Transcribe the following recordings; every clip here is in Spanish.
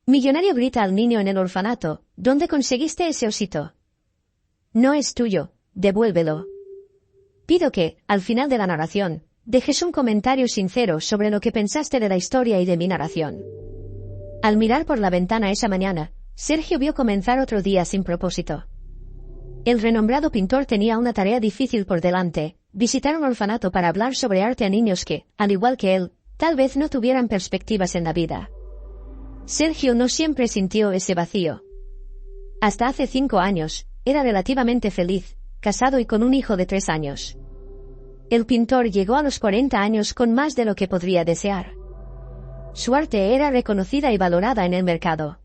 Millonario grita al niño en el orfanato, ¿dónde conseguiste ese osito? No es tuyo, devuélvelo. Pido que, al final de la narración, dejes un comentario sincero sobre lo que pensaste de la historia y de mi narración. Al mirar por la ventana esa mañana, Sergio vio comenzar otro día sin propósito. El renombrado pintor tenía una tarea difícil por delante, visitar un orfanato para hablar sobre arte a niños que, al igual que él, tal vez no tuvieran perspectivas en la vida. Sergio no siempre sintió ese vacío. Hasta hace 5 años, era relativamente feliz, casado y con un hijo de 3 años. El pintor llegó a los 40 años con más de lo que podría desear. Su arte era reconocida y valorada en el mercado.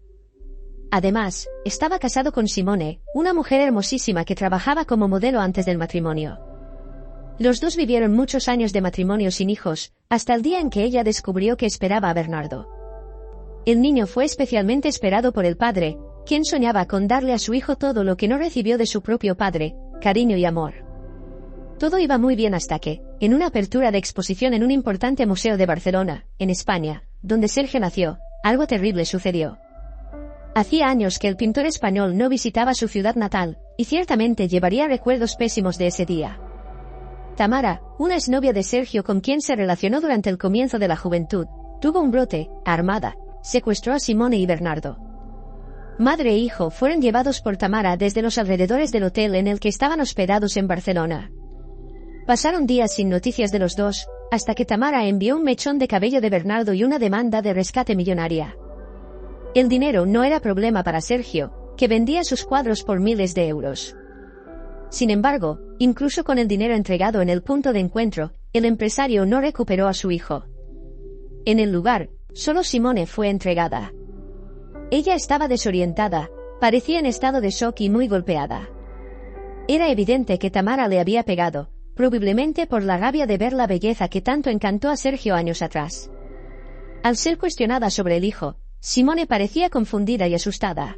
Además, estaba casado con Simone, una mujer hermosísima que trabajaba como modelo antes del matrimonio. Los dos vivieron muchos años de matrimonio sin hijos, hasta el día en que ella descubrió que esperaba a Bernardo. El niño fue especialmente esperado por el padre, quien soñaba con darle a su hijo todo lo que no recibió de su propio padre, cariño y amor. Todo iba muy bien hasta que, en una apertura de exposición en un importante museo de Barcelona, en España, donde Sergio nació, algo terrible sucedió. Hacía años que el pintor español no visitaba su ciudad natal, y ciertamente llevaría recuerdos pésimos de ese día. Tamara, una exnovia de Sergio con quien se relacionó durante el comienzo de la juventud, tuvo un brote, armada, secuestró a Simone y Bernardo. Madre e hijo fueron llevados por Tamara desde los alrededores del hotel en el que estaban hospedados en Barcelona. Pasaron días sin noticias de los dos, hasta que Tamara envió un mechón de cabello de Bernardo y una demanda de rescate millonaria. El dinero no era problema para Sergio, que vendía sus cuadros por miles de euros. Sin embargo, incluso con el dinero entregado en el punto de encuentro, el empresario no recuperó a su hijo. En el lugar, solo Simone fue entregada. Ella estaba desorientada, parecía en estado de shock y muy golpeada. Era evidente que Tamara le había pegado, probablemente por la rabia de ver la belleza que tanto encantó a Sergio años atrás. Al ser cuestionada sobre el hijo, Simone parecía confundida y asustada.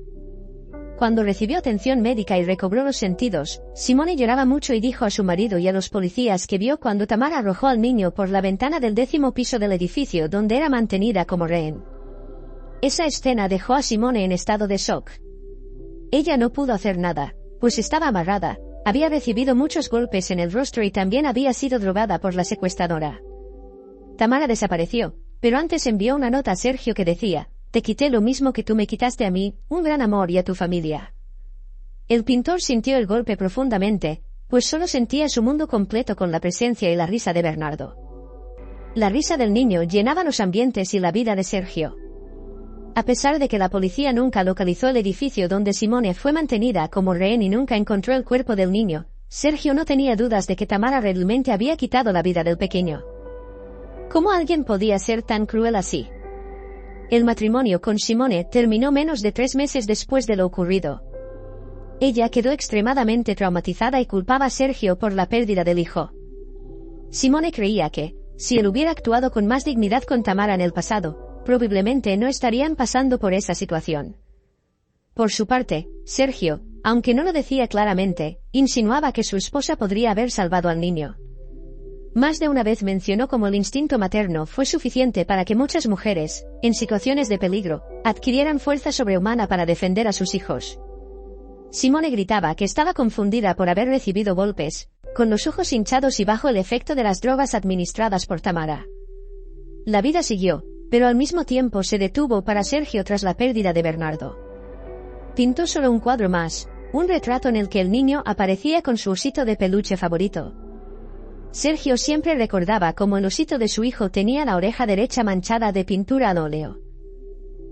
Cuando recibió atención médica y recobró los sentidos, Simone lloraba mucho y dijo a su marido y a los policías que vio cuando Tamara arrojó al niño por la ventana del 10º piso del edificio donde era mantenida como rehén. Esa escena dejó a Simone en estado de shock. Ella no pudo hacer nada, pues estaba amarrada, había recibido muchos golpes en el rostro y también había sido drogada por la secuestradora. Tamara desapareció, pero antes envió una nota a Sergio que decía: «Te quité lo mismo que tú me quitaste a mí, un gran amor y a tu familia». El pintor sintió el golpe profundamente, pues solo sentía su mundo completo con la presencia y la risa de Bernardo. La risa del niño llenaba los ambientes y la vida de Sergio. A pesar de que la policía nunca localizó el edificio donde Simone fue mantenida como rehén y nunca encontró el cuerpo del niño, Sergio no tenía dudas de que Tamara realmente había quitado la vida del pequeño. ¿Cómo alguien podía ser tan cruel así? El matrimonio con Simone terminó menos de 3 meses después de lo ocurrido. Ella quedó extremadamente traumatizada y culpaba a Sergio por la pérdida del hijo. Simone creía que, si él hubiera actuado con más dignidad con Tamara en el pasado, probablemente no estarían pasando por esa situación. Por su parte, Sergio, aunque no lo decía claramente, insinuaba que su esposa podría haber salvado al niño. Más de una vez mencionó cómo el instinto materno fue suficiente para que muchas mujeres, en situaciones de peligro, adquirieran fuerza sobrehumana para defender a sus hijos. Simone gritaba que estaba confundida por haber recibido golpes, con los ojos hinchados y bajo el efecto de las drogas administradas por Tamara. La vida siguió, pero al mismo tiempo se detuvo para Sergio tras la pérdida de Bernardo. Pintó solo un cuadro más, un retrato en el que el niño aparecía con su osito de peluche favorito. Sergio siempre recordaba cómo el osito de su hijo tenía la oreja derecha manchada de pintura al óleo.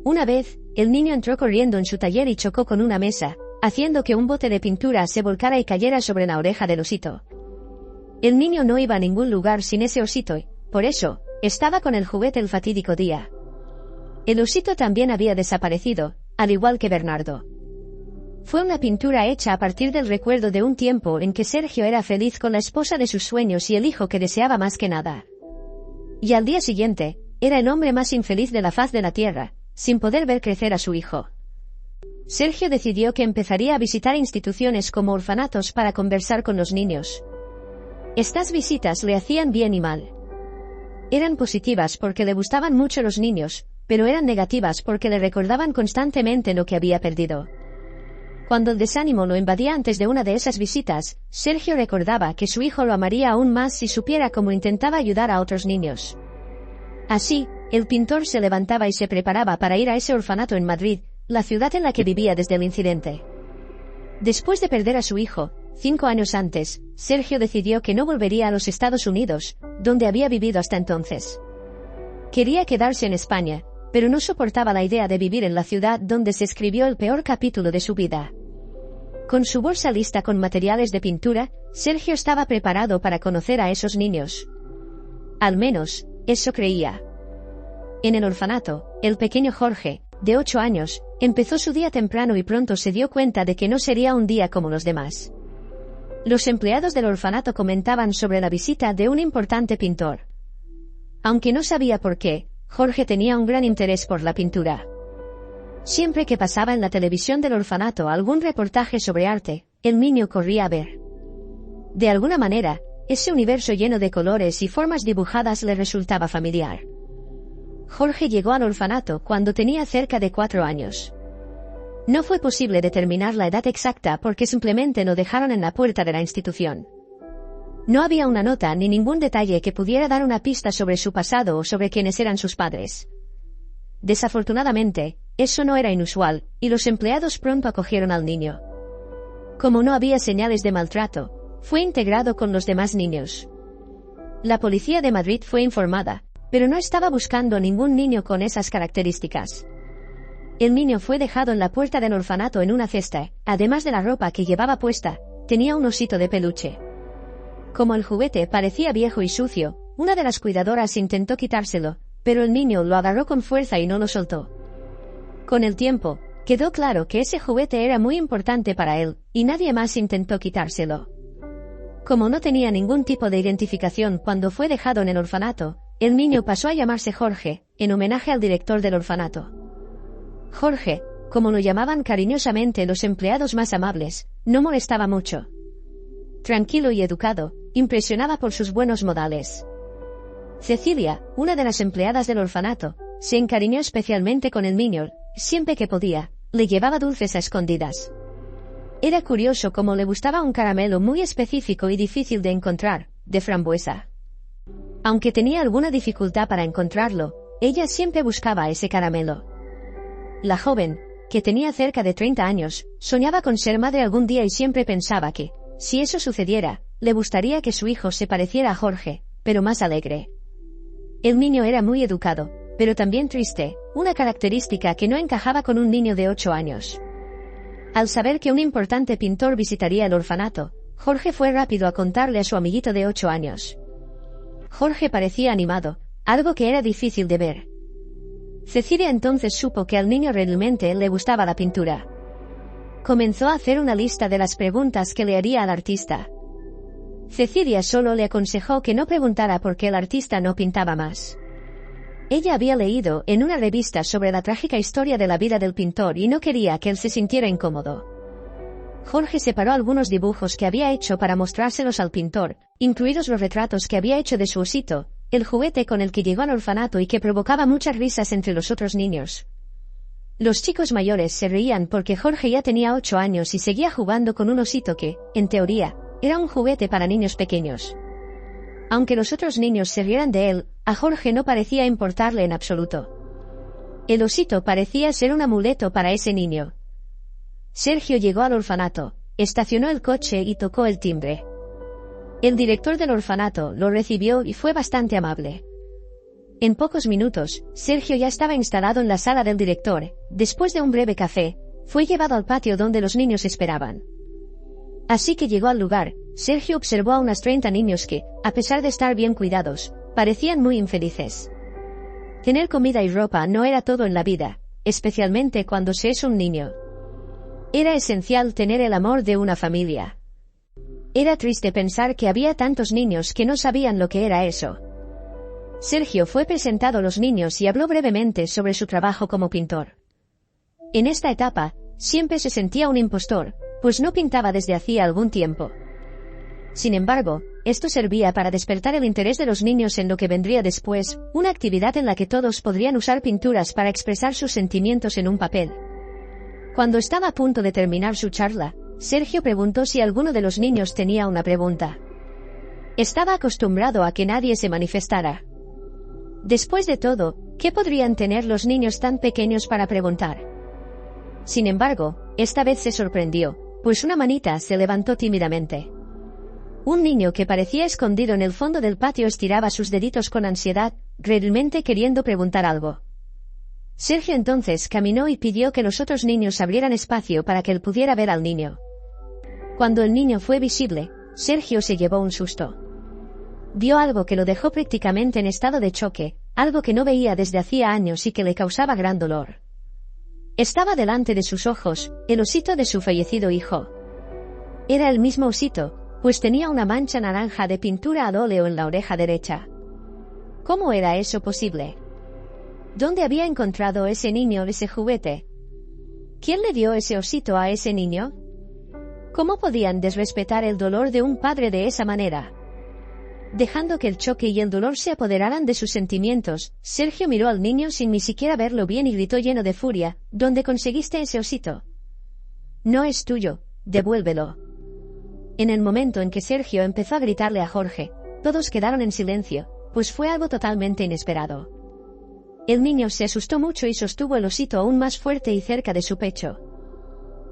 Una vez, el niño entró corriendo en su taller y chocó con una mesa, haciendo que un bote de pintura se volcara y cayera sobre la oreja del osito. El niño no iba a ningún lugar sin ese osito y, por eso, estaba con el juguete el fatídico día. El osito también había desaparecido, al igual que Bernardo. Fue una pintura hecha a partir del recuerdo de un tiempo en que Sergio era feliz con la esposa de sus sueños y el hijo que deseaba más que nada. Y al día siguiente, era el hombre más infeliz de la faz de la tierra, sin poder ver crecer a su hijo. Sergio decidió que empezaría a visitar instituciones como orfanatos para conversar con los niños. Estas visitas le hacían bien y mal. Eran positivas porque le gustaban mucho los niños, pero eran negativas porque le recordaban constantemente lo que había perdido. Cuando el desánimo lo invadía antes de una de esas visitas, Sergio recordaba que su hijo lo amaría aún más si supiera cómo intentaba ayudar a otros niños. Así, el pintor se levantaba y se preparaba para ir a ese orfanato en Madrid, la ciudad en la que vivía desde el incidente. Después de perder a su hijo, 5 años antes, Sergio decidió que no volvería a los Estados Unidos, donde había vivido hasta entonces. Quería quedarse en España, pero no soportaba la idea de vivir en la ciudad donde se escribió el peor capítulo de su vida. Con su bolsa lista con materiales de pintura, Sergio estaba preparado para conocer a esos niños. Al menos, eso creía. En el orfanato, el pequeño Jorge, de 8 años, empezó su día temprano y pronto se dio cuenta de que no sería un día como los demás. Los empleados del orfanato comentaban sobre la visita de un importante pintor. Aunque no sabía por qué, Jorge tenía un gran interés por la pintura. Siempre que pasaba en la televisión del orfanato algún reportaje sobre arte, el niño corría a ver. De alguna manera, ese universo lleno de colores y formas dibujadas le resultaba familiar. Jorge llegó al orfanato cuando tenía cerca de 4 años. No fue posible determinar la edad exacta porque simplemente lo dejaron en la puerta de la institución. No había una nota ni ningún detalle que pudiera dar una pista sobre su pasado o sobre quiénes eran sus padres. Desafortunadamente, eso no era inusual, y los empleados pronto acogieron al niño. Como no había señales de maltrato, fue integrado con los demás niños. La policía de Madrid fue informada, pero no estaba buscando ningún niño con esas características. El niño fue dejado en la puerta del orfanato en una cesta, además de la ropa que llevaba puesta, tenía un osito de peluche. Como el juguete parecía viejo y sucio, una de las cuidadoras intentó quitárselo, pero el niño lo agarró con fuerza y no lo soltó. Con el tiempo, quedó claro que ese juguete era muy importante para él, y nadie más intentó quitárselo. Como no tenía ningún tipo de identificación cuando fue dejado en el orfanato, el niño pasó a llamarse Jorge, en homenaje al director del orfanato. Jorge, como lo llamaban cariñosamente los empleados más amables, no molestaba mucho. Tranquilo y educado, impresionaba por sus buenos modales. Cecilia, una de las empleadas del orfanato, se encariñó especialmente con el niño, siempre que podía, le llevaba dulces a escondidas. Era curioso cómo le gustaba un caramelo muy específico y difícil de encontrar, de frambuesa. Aunque tenía alguna dificultad para encontrarlo, ella siempre buscaba ese caramelo. La joven, que tenía cerca de 30 años, soñaba con ser madre algún día y siempre pensaba que, si eso sucediera, le gustaría que su hijo se pareciera a Jorge, pero más alegre. El niño era muy educado, pero también triste, una característica que no encajaba con un niño de 8 años. Al saber que un importante pintor visitaría el orfanato, Jorge fue rápido a contarle a su amiguito de 8 años. Jorge parecía animado, algo que era difícil de ver. Cecilia entonces supo que al niño realmente le gustaba la pintura. Comenzó a hacer una lista de las preguntas que le haría al artista. Cecilia solo le aconsejó que no preguntara por qué el artista no pintaba más. Ella había leído en una revista sobre la trágica historia de la vida del pintor y no quería que él se sintiera incómodo. Jorge separó algunos dibujos que había hecho para mostrárselos al pintor, incluidos los retratos que había hecho de su osito, el juguete con el que llegó al orfanato y que provocaba muchas risas entre los otros niños. Los chicos mayores se reían porque Jorge ya tenía 8 años y seguía jugando con un osito que, en teoría, era un juguete para niños pequeños. Aunque los otros niños se rieran de él, a Jorge no parecía importarle en absoluto. El osito parecía ser un amuleto para ese niño. Sergio llegó al orfanato, estacionó el coche y tocó el timbre. El director del orfanato lo recibió y fue bastante amable. En pocos minutos, Sergio ya estaba instalado en la sala del director. Después de un breve café, fue llevado al patio donde los niños esperaban. Así que llegó al lugar, Sergio observó a unos 30 niños que, a pesar de estar bien cuidados, parecían muy infelices. Tener comida y ropa no era todo en la vida, especialmente cuando se es un niño. Era esencial tener el amor de una familia. Era triste pensar que había tantos niños que no sabían lo que era eso. Sergio fue presentado a los niños y habló brevemente sobre su trabajo como pintor. En esta etapa, siempre se sentía un impostor, pues no pintaba desde hacía algún tiempo. Sin embargo, esto servía para despertar el interés de los niños en lo que vendría después, una actividad en la que todos podrían usar pinturas para expresar sus sentimientos en un papel. Cuando estaba a punto de terminar su charla, Sergio preguntó si alguno de los niños tenía una pregunta. Estaba acostumbrado a que nadie se manifestara. Después de todo, ¿qué podrían tener los niños tan pequeños para preguntar? Sin embargo, esta vez se sorprendió, pues una manita se levantó tímidamente. Un niño que parecía escondido en el fondo del patio estiraba sus deditos con ansiedad, realmente queriendo preguntar algo. Sergio entonces caminó y pidió que los otros niños abrieran espacio para que él pudiera ver al niño. Cuando el niño fue visible, Sergio se llevó un susto. Vio algo que lo dejó prácticamente en estado de choque, algo que no veía desde hacía años y que le causaba gran dolor. Estaba delante de sus ojos, el osito de su fallecido hijo. Era el mismo osito, pues tenía una mancha naranja de pintura al óleo en la oreja derecha. ¿Cómo era eso posible? ¿Dónde había encontrado ese niño ese juguete? ¿Quién le dio ese osito a ese niño? ¿Cómo podían desrespetar el dolor de un padre de esa manera? Dejando que el choque y el dolor se apoderaran de sus sentimientos, Sergio miró al niño sin ni siquiera verlo bien y gritó lleno de furia: ¿Dónde conseguiste ese osito? No es tuyo, devuélvelo. En el momento en que Sergio empezó a gritarle a Jorge, todos quedaron en silencio, pues fue algo totalmente inesperado. El niño se asustó mucho y sostuvo el osito aún más fuerte y cerca de su pecho.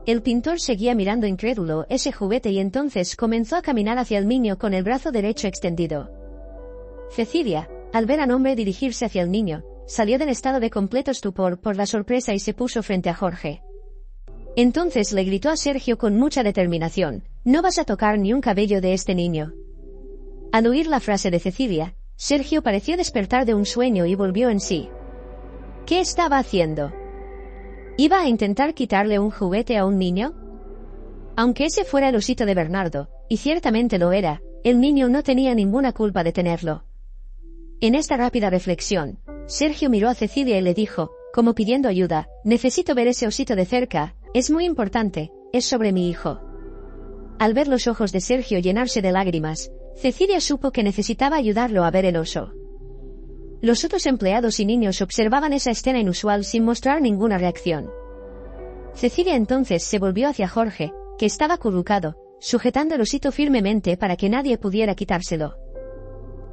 El pintor seguía mirando incrédulo ese juguete y entonces comenzó a caminar hacia el niño con el brazo derecho extendido. Cecilia, al ver al hombre dirigirse hacia el niño, salió del estado de completo estupor por la sorpresa y se puso frente a Jorge. Entonces le gritó a Sergio con mucha determinación: «No vas a tocar ni un cabello de este niño». Al oír la frase de Cecilia, Sergio pareció despertar de un sueño y volvió en sí. ¿Qué estaba haciendo? ¿Iba a intentar quitarle un juguete a un niño? Aunque ese fuera el osito de Bernardo, y ciertamente lo era, el niño no tenía ninguna culpa de tenerlo. En esta rápida reflexión, Sergio miró a Cecilia y le dijo, como pidiendo ayuda: «Necesito ver ese osito de cerca, es muy importante, es sobre mi hijo». Al ver los ojos de Sergio llenarse de lágrimas, Cecilia supo que necesitaba ayudarlo a ver el oso. Los otros empleados y niños observaban esa escena inusual sin mostrar ninguna reacción. Cecilia entonces se volvió hacia Jorge, que estaba acurrucado, sujetando el osito firmemente para que nadie pudiera quitárselo.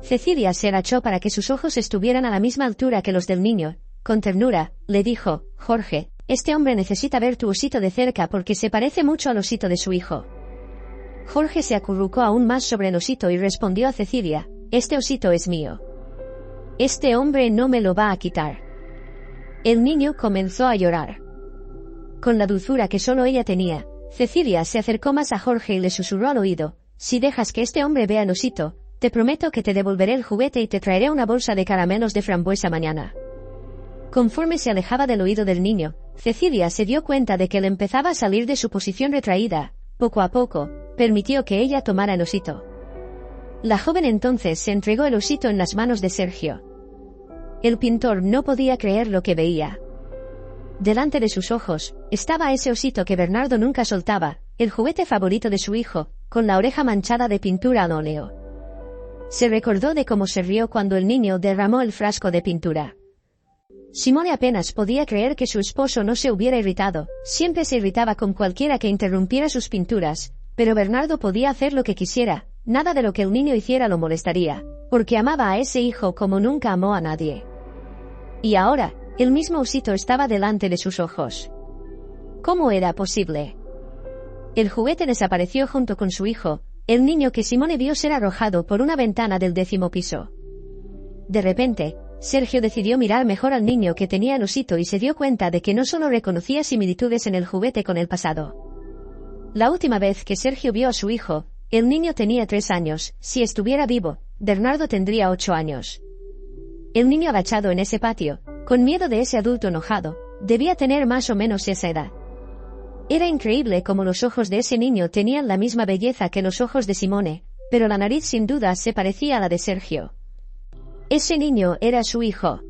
Cecilia se agachó para que sus ojos estuvieran a la misma altura que los del niño. Con ternura, le dijo: «Jorge, este hombre necesita ver tu osito de cerca porque se parece mucho al osito de su hijo». Jorge se acurrucó aún más sobre el osito y respondió a Cecilia: «Este osito es mío. Este hombre no me lo va a quitar». El niño comenzó a llorar. Con la dulzura que solo ella tenía, Cecilia se acercó más a Jorge y le susurró al oído: «Si dejas que este hombre vea el osito, te prometo que te devolveré el juguete y te traeré una bolsa de caramelos de frambuesa mañana». Conforme se alejaba del oído del niño, Cecilia se dio cuenta de que él empezaba a salir de su posición retraída. Poco a poco, permitió que ella tomara el osito. La joven entonces se entregó el osito en las manos de Sergio. El pintor no podía creer lo que veía. Delante de sus ojos, estaba ese osito que Bernardo nunca soltaba, el juguete favorito de su hijo, con la oreja manchada de pintura al óleo. Se recordó de cómo se rió cuando el niño derramó el frasco de pintura. Simone apenas podía creer que su esposo no se hubiera irritado, siempre se irritaba con cualquiera que interrumpiera sus pinturas, pero Bernardo podía hacer lo que quisiera, nada de lo que el niño hiciera lo molestaría, porque amaba a ese hijo como nunca amó a nadie. Y ahora, el mismo osito estaba delante de sus ojos. ¿Cómo era posible? El juguete desapareció junto con su hijo, el niño que Simone vio ser arrojado por una ventana del 10º piso. De repente, Sergio decidió mirar mejor al niño que tenía el osito y se dio cuenta de que no solo reconocía similitudes en el juguete con el pasado. La última vez que Sergio vio a su hijo, el niño tenía 3 años, si estuviera vivo, Bernardo tendría 8 años. El niño agachado en ese patio, con miedo de ese adulto enojado, debía tener más o menos esa edad. Era increíble cómo los ojos de ese niño tenían la misma belleza que los ojos de Simone, pero la nariz sin duda se parecía a la de Sergio. Ese niño era su hijo.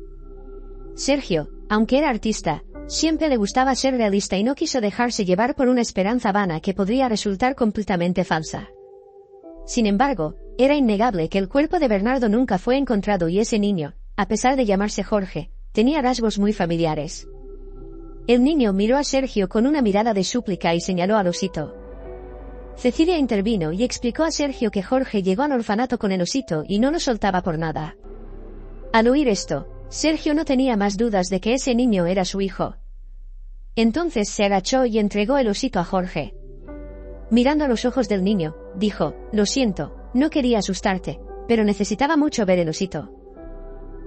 Sergio, aunque era artista, siempre le gustaba ser realista y no quiso dejarse llevar por una esperanza vana que podría resultar completamente falsa. Sin embargo, era innegable que el cuerpo de Bernardo nunca fue encontrado y ese niño, a pesar de llamarse Jorge, tenía rasgos muy familiares. El niño miró a Sergio con una mirada de súplica y señaló al osito. Cecilia intervino y explicó a Sergio que Jorge llegó al orfanato con el osito y no lo soltaba por nada. Al oír esto, Sergio no tenía más dudas de que ese niño era su hijo. Entonces se agachó y entregó el osito a Jorge. Mirando a los ojos del niño, dijo: «Lo siento, no quería asustarte, pero necesitaba mucho ver el osito.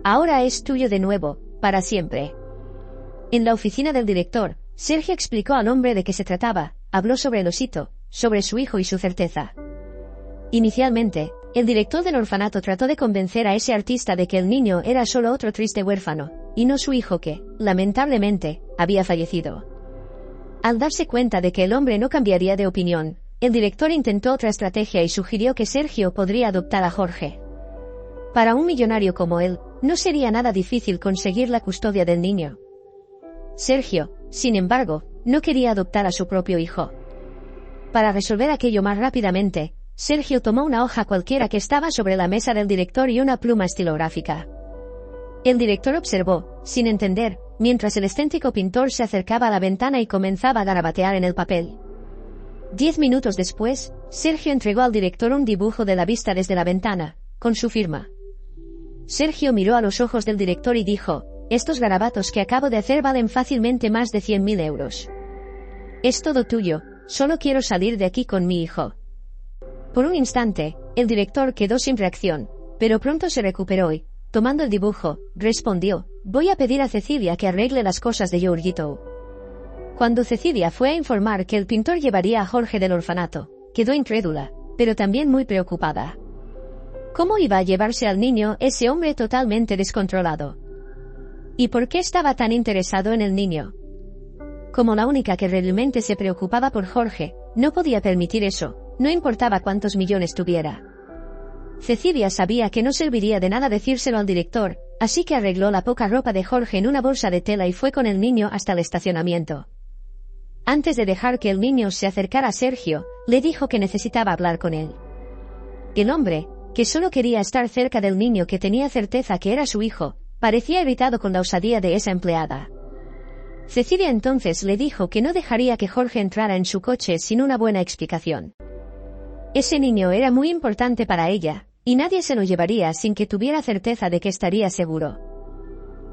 Ahora es tuyo de nuevo, para siempre». En la oficina del director, Sergio explicó al hombre de qué se trataba, habló sobre el osito, sobre su hijo y su certeza. Inicialmente, el director del orfanato trató de convencer a ese artista de que el niño era solo otro triste huérfano, y no su hijo que, lamentablemente, había fallecido. Al darse cuenta de que el hombre no cambiaría de opinión, el director intentó otra estrategia y sugirió que Sergio podría adoptar a Jorge. Para un millonario como él, no sería nada difícil conseguir la custodia del niño. Sergio, sin embargo, no quería adoptar a su propio hijo. Para resolver aquello más rápidamente, Sergio tomó una hoja cualquiera que estaba sobre la mesa del director y una pluma estilográfica. El director observó, sin entender, mientras el excéntrico pintor se acercaba a la ventana y comenzaba a garabatear en el papel. 10 minutos después, Sergio entregó al director un dibujo de la vista desde la ventana, con su firma. Sergio miró a los ojos del director y dijo: «Estos garabatos que acabo de hacer valen fácilmente más de 100.000 euros. Es todo tuyo, solo quiero salir de aquí con mi hijo». Por un instante, el director quedó sin reacción, pero pronto se recuperó y, tomando el dibujo, respondió: «Voy a pedir a Cecilia que arregle las cosas de Giorgito». Cuando Cecilia fue a informar que el pintor llevaría a Jorge del orfanato, quedó incrédula, pero también muy preocupada. ¿Cómo iba a llevarse al niño ese hombre totalmente descontrolado? ¿Y por qué estaba tan interesado en el niño? Como la única que realmente se preocupaba por Jorge, no podía permitir eso, no importaba cuántos millones tuviera. Cecilia sabía que no serviría de nada decírselo al director, así que arregló la poca ropa de Jorge en una bolsa de tela y fue con el niño hasta el estacionamiento. Antes de dejar que el niño se acercara a Sergio, le dijo que necesitaba hablar con él. El hombre, que solo quería estar cerca del niño que tenía certeza que era su hijo, parecía irritado con la osadía de esa empleada. Cecilia entonces le dijo que no dejaría que Jorge entrara en su coche sin una buena explicación. Ese niño era muy importante para ella, y nadie se lo llevaría sin que tuviera certeza de que estaría seguro.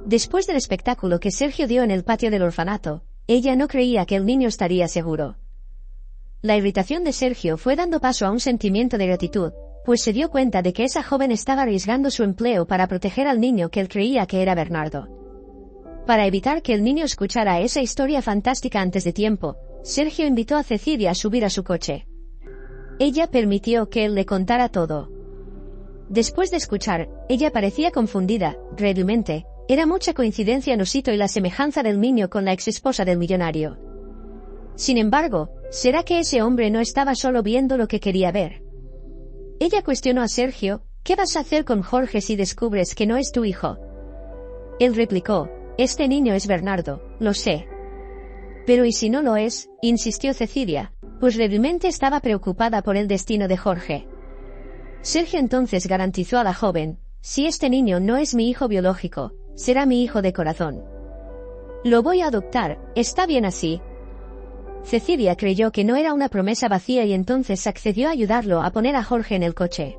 Después del espectáculo que Sergio dio en el patio del orfanato, ella no creía que el niño estaría seguro. La irritación de Sergio fue dando paso a un sentimiento de gratitud, pues se dio cuenta de que esa joven estaba arriesgando su empleo para proteger al niño que él creía que era Bernardo. Para evitar que el niño escuchara esa historia fantástica antes de tiempo, Sergio invitó a Cecilia a subir a su coche. Ella permitió que él le contara todo. Después de escuchar, ella parecía confundida, realmente, era mucha coincidencia el osito y la semejanza del niño con la exesposa del millonario. Sin embargo, ¿será que ese hombre no estaba solo viendo lo que quería ver? Ella cuestionó a Sergio: «¿Qué vas a hacer con Jorge si descubres que no es tu hijo?» Él replicó: «Este niño es Bernardo, lo sé». «Pero ¿y si no lo es?», insistió Cecilia, pues realmente estaba preocupada por el destino de Jorge. Sergio entonces garantizó a la joven: «Si este niño no es mi hijo biológico, será mi hijo de corazón. Lo voy a adoptar, ¿está bien así?». Cecilia creyó que no era una promesa vacía y entonces accedió a ayudarlo a poner a Jorge en el coche.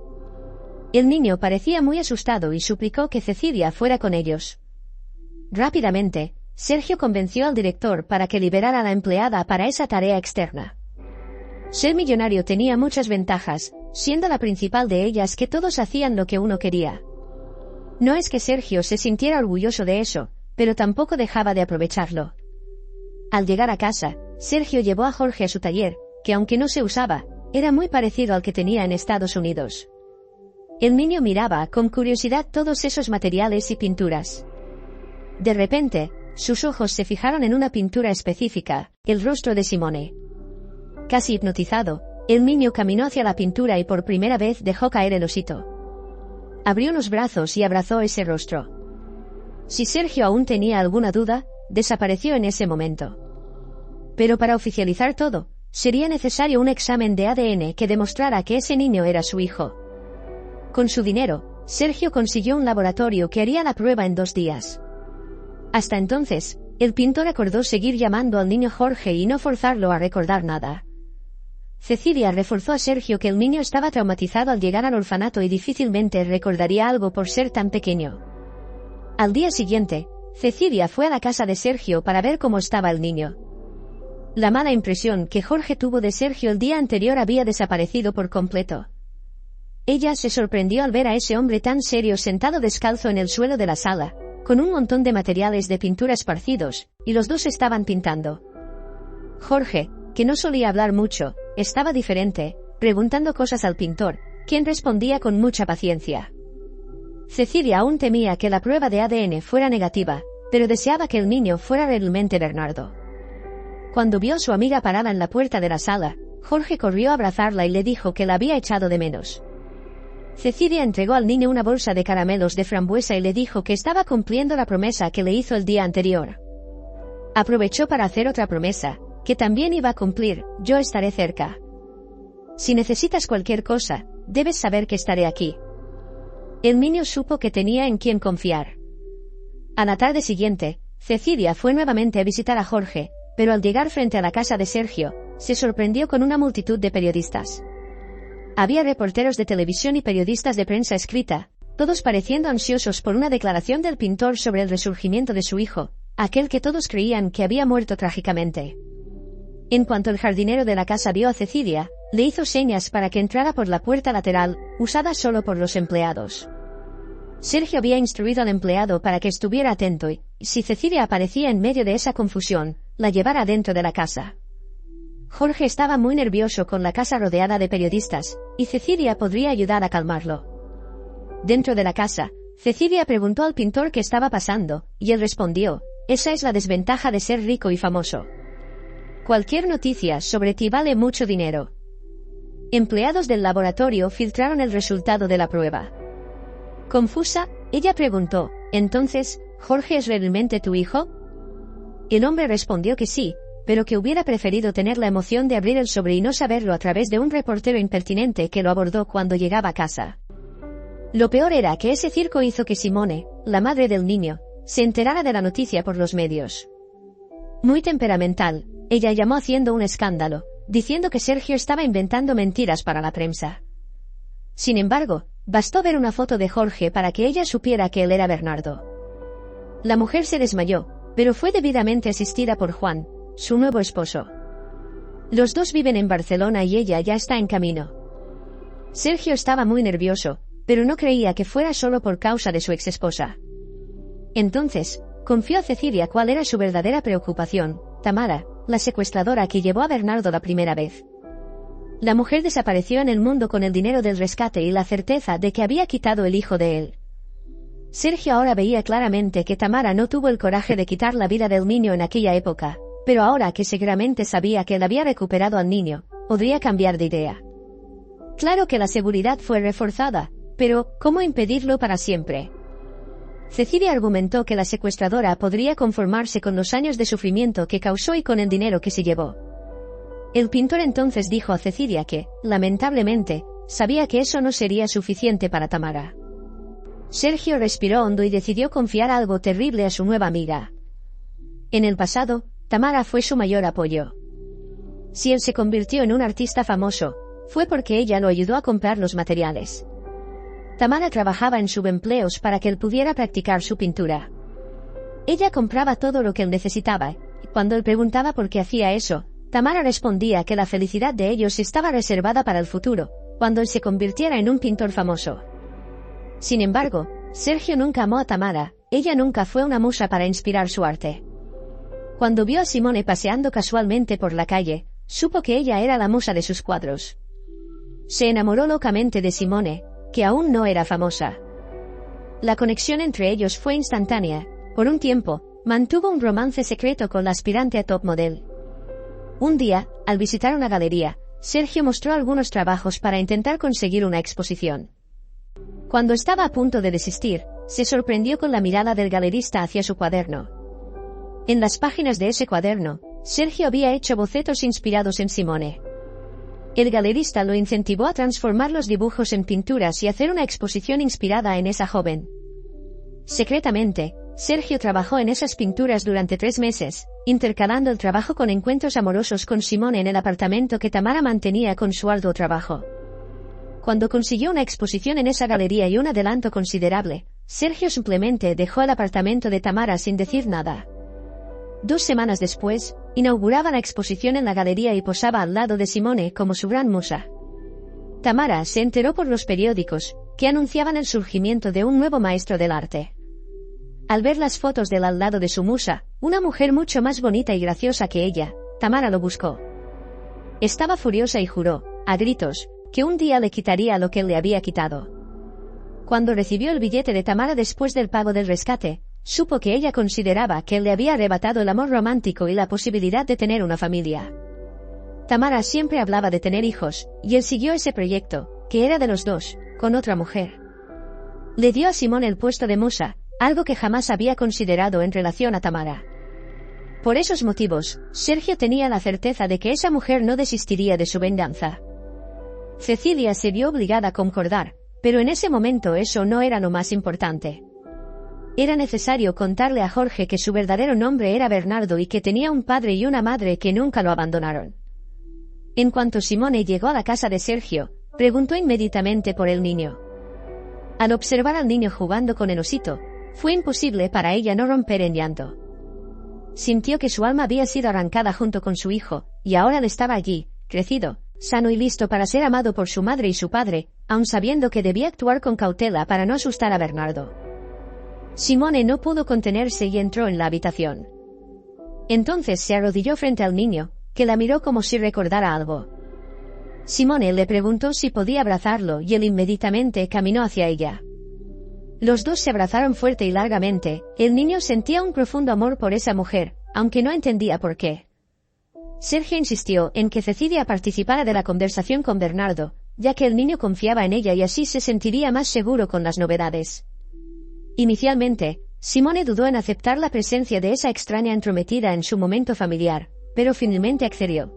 El niño parecía muy asustado y suplicó que Cecilia fuera con ellos. Rápidamente, Sergio convenció al director para que liberara a la empleada para esa tarea externa. Ser millonario tenía muchas ventajas, siendo la principal de ellas que todos hacían lo que uno quería. No es que Sergio se sintiera orgulloso de eso, pero tampoco dejaba de aprovecharlo. Al llegar a casa, Sergio llevó a Jorge a su taller, que aunque no se usaba, era muy parecido al que tenía en Estados Unidos. El niño miraba con curiosidad todos esos materiales y pinturas. De repente, sus ojos se fijaron en una pintura específica, el rostro de Simone. Casi hipnotizado, el niño caminó hacia la pintura y por primera vez dejó caer el osito. Abrió los brazos y abrazó ese rostro. Si Sergio aún tenía alguna duda, desapareció en ese momento. Pero para oficializar todo, sería necesario un examen de ADN que demostrara que ese niño era su hijo. Con su dinero, Sergio consiguió un laboratorio que haría la prueba en 2 días. Hasta entonces, el pintor acordó seguir llamando al niño Jorge y no forzarlo a recordar nada. Cecilia reforzó a Sergio que el niño estaba traumatizado al llegar al orfanato y difícilmente recordaría algo por ser tan pequeño. Al día siguiente, Cecilia fue a la casa de Sergio para ver cómo estaba el niño. La mala impresión que Jorge tuvo de Sergio el día anterior había desaparecido por completo. Ella se sorprendió al ver a ese hombre tan serio sentado descalzo en el suelo de la sala, con un montón de materiales de pintura esparcidos, y los dos estaban pintando. Jorge, que no solía hablar mucho, estaba diferente, preguntando cosas al pintor, quien respondía con mucha paciencia. Cecilia aún temía que la prueba de ADN fuera negativa, pero deseaba que el niño fuera realmente Bernardo. Cuando vio a su amiga parada en la puerta de la sala, Jorge corrió a abrazarla y le dijo que la había echado de menos. Cecilia entregó al niño una bolsa de caramelos de frambuesa y le dijo que estaba cumpliendo la promesa que le hizo el día anterior. Aprovechó para hacer otra promesa, que también iba a cumplir: yo estaré cerca. Si necesitas cualquier cosa, debes saber que estaré aquí. El niño supo que tenía en quién confiar. A la tarde siguiente, Cecilia fue nuevamente a visitar a Jorge, pero al llegar frente a la casa de Sergio, se sorprendió con una multitud de periodistas. Había reporteros de televisión y periodistas de prensa escrita, todos pareciendo ansiosos por una declaración del pintor sobre el resurgimiento de su hijo, aquel que todos creían que había muerto trágicamente. En cuanto el jardinero de la casa vio a Cecilia, le hizo señas para que entrara por la puerta lateral, usada solo por los empleados. Sergio había instruido al empleado para que estuviera atento y, si Cecilia aparecía en medio de esa confusión, la llevara dentro de la casa. Jorge estaba muy nervioso con la casa rodeada de periodistas, y Cecilia podría ayudar a calmarlo. Dentro de la casa, Cecilia preguntó al pintor qué estaba pasando, y él respondió: esa es la desventaja de ser rico y famoso. Cualquier noticia sobre ti vale mucho dinero. Empleados del laboratorio filtraron el resultado de la prueba. Confusa, ella preguntó: ¿entonces, Jorge es realmente tu hijo? El hombre respondió que sí, pero que hubiera preferido tener la emoción de abrir el sobre y no saberlo a través de un reportero impertinente que lo abordó cuando llegaba a casa. Lo peor era que ese circo hizo que Simone, la madre del niño, se enterara de la noticia por los medios. Muy temperamental, ella llamó haciendo un escándalo, diciendo que Sergio estaba inventando mentiras para la prensa. Sin embargo, bastó ver una foto de Jorge para que ella supiera que él era Bernardo. La mujer se desmayó, pero fue debidamente asistida por Juan, su nuevo esposo. Los dos viven en Barcelona y ella ya está en camino. Sergio estaba muy nervioso, pero no creía que fuera solo por causa de su exesposa. Entonces, confió a Cecilia cuál era su verdadera preocupación: Tamara, la secuestradora que llevó a Bernardo la primera vez. La mujer desapareció en el mundo con el dinero del rescate y la certeza de que había quitado el hijo de él. Sergio ahora veía claramente que Tamara no tuvo el coraje de quitar la vida del niño en aquella época, pero ahora que seguramente sabía que él había recuperado al niño, podría cambiar de idea. Claro que la seguridad fue reforzada, pero ¿cómo impedirlo para siempre? Cecilia argumentó que la secuestradora podría conformarse con los años de sufrimiento que causó y con el dinero que se llevó. El pintor entonces dijo a Cecilia que, lamentablemente, sabía que eso no sería suficiente para Tamara. Sergio respiró hondo y decidió confiar algo terrible a su nueva amiga. En el pasado, Tamara fue su mayor apoyo. Si él se convirtió en un artista famoso, fue porque ella lo ayudó a comprar los materiales. Tamara trabajaba en subempleos para que él pudiera practicar su pintura. Ella compraba todo lo que él necesitaba, y cuando él preguntaba por qué hacía eso, Tamara respondía que la felicidad de ellos estaba reservada para el futuro, cuando él se convirtiera en un pintor famoso. Sin embargo, Sergio nunca amó a Tamara, ella nunca fue una musa para inspirar su arte. Cuando vio a Simone paseando casualmente por la calle, supo que ella era la musa de sus cuadros. Se enamoró locamente de Simone, que aún no era famosa. La conexión entre ellos fue instantánea. Por un tiempo, mantuvo un romance secreto con la aspirante a top model. Un día, al visitar una galería, Sergio mostró algunos trabajos para intentar conseguir una exposición. Cuando estaba a punto de desistir, se sorprendió con la mirada del galerista hacia su cuaderno. En las páginas de ese cuaderno, Sergio había hecho bocetos inspirados en Simone. El galerista lo incentivó a transformar los dibujos en pinturas y hacer una exposición inspirada en esa joven. Secretamente, Sergio trabajó en esas pinturas durante 3 meses, intercalando el trabajo con encuentros amorosos con Simone en el apartamento que Tamara mantenía con su arduo trabajo. Cuando consiguió una exposición en esa galería y un adelanto considerable, Sergio simplemente dejó el apartamento de Tamara sin decir nada. 2 semanas después, inauguraba la exposición en la galería y posaba al lado de Simone como su gran musa. Tamara se enteró por los periódicos, que anunciaban el surgimiento de un nuevo maestro del arte. Al ver las fotos del al lado de su musa, una mujer mucho más bonita y graciosa que ella, Tamara lo buscó. Estaba furiosa y juró, a gritos, que un día le quitaría lo que él le había quitado. Cuando recibió el billete de Tamara después del pago del rescate, supo que ella consideraba que él le había arrebatado el amor romántico y la posibilidad de tener una familia. Tamara siempre hablaba de tener hijos, y él siguió ese proyecto, que era de los dos, con otra mujer. Le dio a Simone el puesto de musa, algo que jamás había considerado en relación a Tamara. Por esos motivos, Sergio tenía la certeza de que esa mujer no desistiría de su venganza. Cecilia se vio obligada a concordar, pero en ese momento eso no era lo más importante. Era necesario contarle a Jorge que su verdadero nombre era Bernardo y que tenía un padre y una madre que nunca lo abandonaron. En cuanto Simone llegó a la casa de Sergio, preguntó inmediatamente por el niño. Al observar al niño jugando con el osito, fue imposible para ella no romper en llanto. Sintió que su alma había sido arrancada junto con su hijo, y ahora él estaba allí, crecido, sano y listo para ser amado por su madre y su padre, aun sabiendo que debía actuar con cautela para no asustar a Bernardo. Simone no pudo contenerse y entró en la habitación. Entonces se arrodilló frente al niño, que la miró como si recordara algo. Simone le preguntó si podía abrazarlo y él inmediatamente caminó hacia ella. Los dos se abrazaron fuerte y largamente. El niño sentía un profundo amor por esa mujer, aunque no entendía por qué. Sergio insistió en que Cecilia participara de la conversación con Bernardo, ya que el niño confiaba en ella y así se sentiría más seguro con las novedades. Inicialmente, Simone dudó en aceptar la presencia de esa extraña entrometida en su momento familiar, pero finalmente accedió.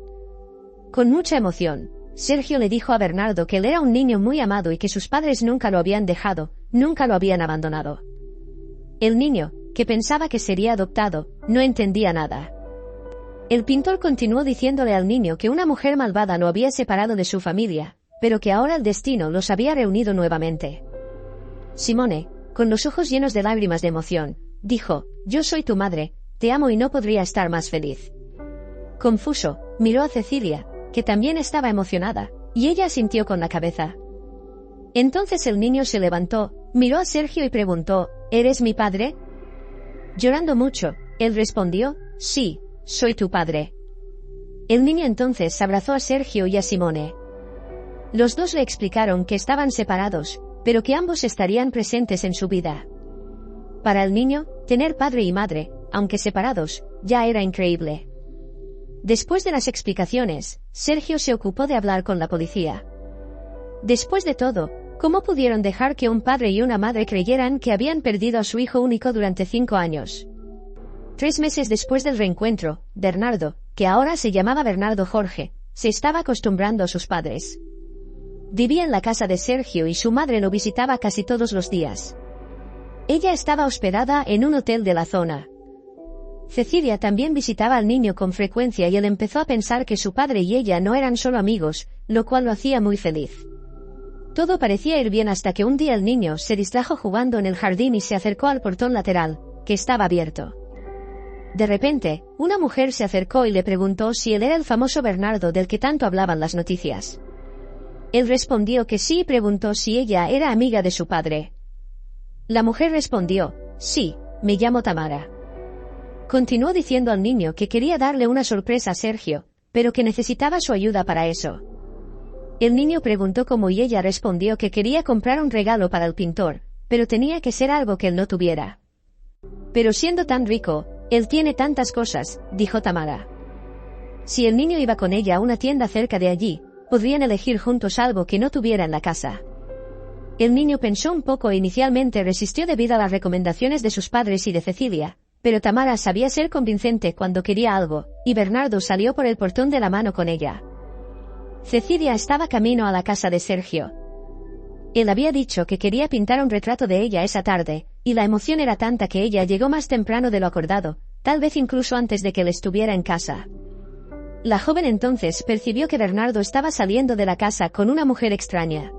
Con mucha emoción, Sergio le dijo a Bernardo que él era un niño muy amado y que sus padres nunca lo habían dejado, nunca lo habían abandonado. El niño, que pensaba que sería adoptado, no entendía nada. El pintor continuó diciéndole al niño que una mujer malvada lo había separado de su familia, pero que ahora el destino los había reunido nuevamente. Simone, con los ojos llenos de lágrimas de emoción, dijo, «Yo soy tu madre, te amo y no podría estar más feliz». Confuso, miró a Cecilia, que también estaba emocionada, y ella asintió con la cabeza. Entonces el niño se levantó, miró a Sergio y preguntó, «¿Eres mi padre?». Llorando mucho, él respondió, «Sí, soy tu padre». El niño entonces abrazó a Sergio y a Simone. Los dos le explicaron que estaban separados, pero que ambos estarían presentes en su vida. Para el niño, tener padre y madre, aunque separados, ya era increíble. Después de las explicaciones, Sergio se ocupó de hablar con la policía. Después de todo, ¿cómo pudieron dejar que un padre y una madre creyeran que habían perdido a su hijo único durante 5 años? 3 meses después del reencuentro, Bernardo, que ahora se llamaba Bernardo Jorge, se estaba acostumbrando a sus padres. Vivía en la casa de Sergio y su madre lo visitaba casi todos los días. Ella estaba hospedada en un hotel de la zona. Cecilia también visitaba al niño con frecuencia y él empezó a pensar que su padre y ella no eran solo amigos, lo cual lo hacía muy feliz. Todo parecía ir bien hasta que un día el niño se distrajo jugando en el jardín y se acercó al portón lateral, que estaba abierto. De repente, una mujer se acercó y le preguntó si él era el famoso Bernardo del que tanto hablaban las noticias. Él respondió que sí y preguntó si ella era amiga de su padre. La mujer respondió, «Sí, me llamo Tamara». Continuó diciendo al niño que quería darle una sorpresa a Sergio, pero que necesitaba su ayuda para eso. El niño preguntó cómo y ella respondió que quería comprar un regalo para el pintor, pero tenía que ser algo que él no tuviera. «Pero siendo tan rico, él tiene tantas cosas», dijo Tamara. Si el niño iba con ella a una tienda cerca de allí, podrían elegir juntos algo que no tuviera en la casa. El niño pensó un poco e inicialmente resistió debido a las recomendaciones de sus padres y de Cecilia, Pero Tamara sabía ser convincente cuando quería algo, y Bernardo salió por el portón de la mano con ella. Cecilia estaba camino a la casa de Sergio. Él había dicho que quería pintar un retrato de ella esa tarde, y la emoción era tanta que ella llegó más temprano de lo acordado, tal vez incluso antes de que él estuviera en casa. La joven entonces percibió que Bernardo estaba saliendo de la casa con una mujer extraña.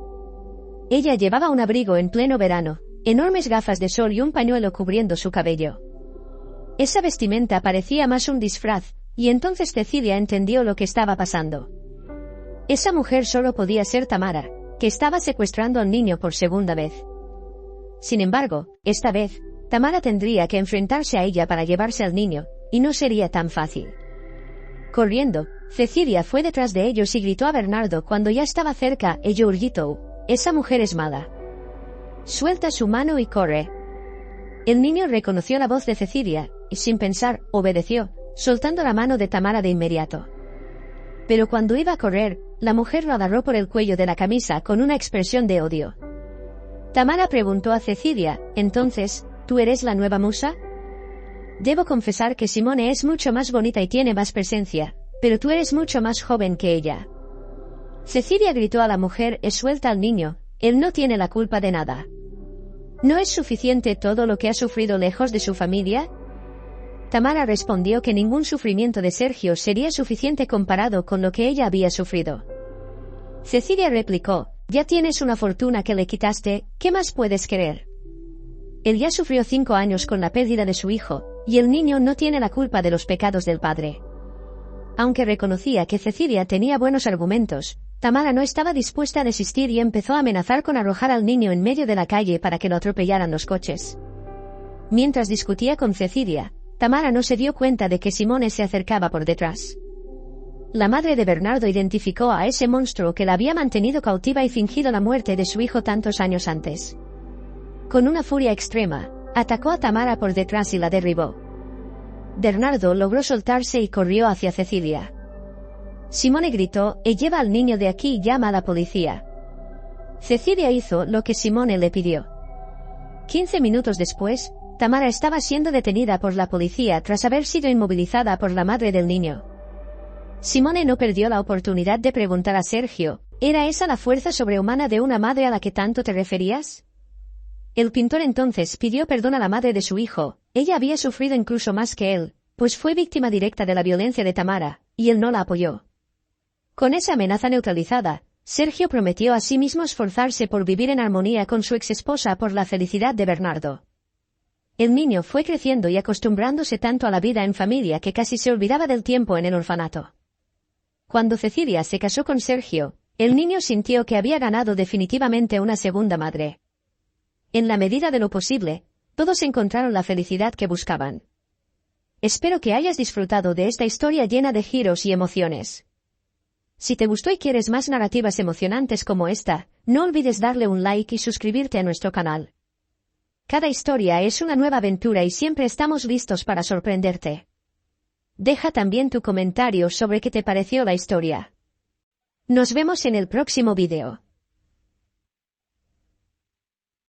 Ella llevaba un abrigo en pleno verano, enormes gafas de sol y un pañuelo cubriendo su cabello. Esa vestimenta parecía más un disfraz, y entonces Cecilia entendió lo que estaba pasando. Esa mujer solo podía ser Tamara, que estaba secuestrando al niño por segunda vez. Sin embargo, esta vez, Tamara tendría que enfrentarse a ella para llevarse al niño, y no sería tan fácil. Corriendo, Cecilia fue detrás de ellos y gritó a Bernardo cuando ya estaba cerca: Giorgito, esa mujer es mala. Suelta su mano y corre. El niño reconoció la voz de Cecilia, y sin pensar, obedeció, soltando la mano de Tamara de inmediato. Pero cuando iba a correr, la mujer lo agarró por el cuello de la camisa con una expresión de odio. Tamara preguntó a Cecilia: ¿entonces, tú eres la nueva musa? Debo confesar que Simone es mucho más bonita y tiene más presencia, pero tú eres mucho más joven que ella. Cecilia gritó a la mujer: suelta al niño, él no tiene la culpa de nada. ¿No es suficiente todo lo que ha sufrido lejos de su familia? Tamara respondió que ningún sufrimiento de Sergio sería suficiente comparado con lo que ella había sufrido. Cecilia replicó: ya tienes una fortuna que le quitaste, ¿qué más puedes querer? Él ya sufrió 5 años con la pérdida de su hijo, y el niño no tiene la culpa de los pecados del padre. Aunque reconocía que Cecilia tenía buenos argumentos, Tamara no estaba dispuesta a desistir y empezó a amenazar con arrojar al niño en medio de la calle para que lo atropellaran los coches. Mientras discutía con Cecilia, Tamara no se dio cuenta de que Simone se acercaba por detrás. La madre de Bernardo identificó a ese monstruo que la había mantenido cautiva y fingido la muerte de su hijo tantos años antes. Con una furia extrema, atacó a Tamara por detrás y la derribó. Bernardo logró soltarse y corrió hacia Cecilia. Simone gritó: lleva al niño de aquí y llama a la policía. Cecilia hizo lo que Simone le pidió. 15 minutos después, Tamara estaba siendo detenida por la policía tras haber sido inmovilizada por la madre del niño. Simone no perdió la oportunidad de preguntar a Sergio: ¿era esa la fuerza sobrehumana de una madre a la que tanto te referías? El pintor entonces pidió perdón a la madre de su hijo. Ella había sufrido incluso más que él, pues fue víctima directa de la violencia de Tamara, y él no la apoyó. Con esa amenaza neutralizada, Sergio prometió a sí mismo esforzarse por vivir en armonía con su exesposa por la felicidad de Bernardo. El niño fue creciendo y acostumbrándose tanto a la vida en familia que casi se olvidaba del tiempo en el orfanato. Cuando Cecilia se casó con Sergio, el niño sintió que había ganado definitivamente una segunda madre. En la medida de lo posible, todos encontraron la felicidad que buscaban. Espero que hayas disfrutado de esta historia llena de giros y emociones. Si te gustó y quieres más narrativas emocionantes como esta, no olvides darle un like y suscribirte a nuestro canal. Cada historia es una nueva aventura y siempre estamos listos para sorprenderte. Deja también tu comentario sobre qué te pareció la historia. Nos vemos en el próximo video.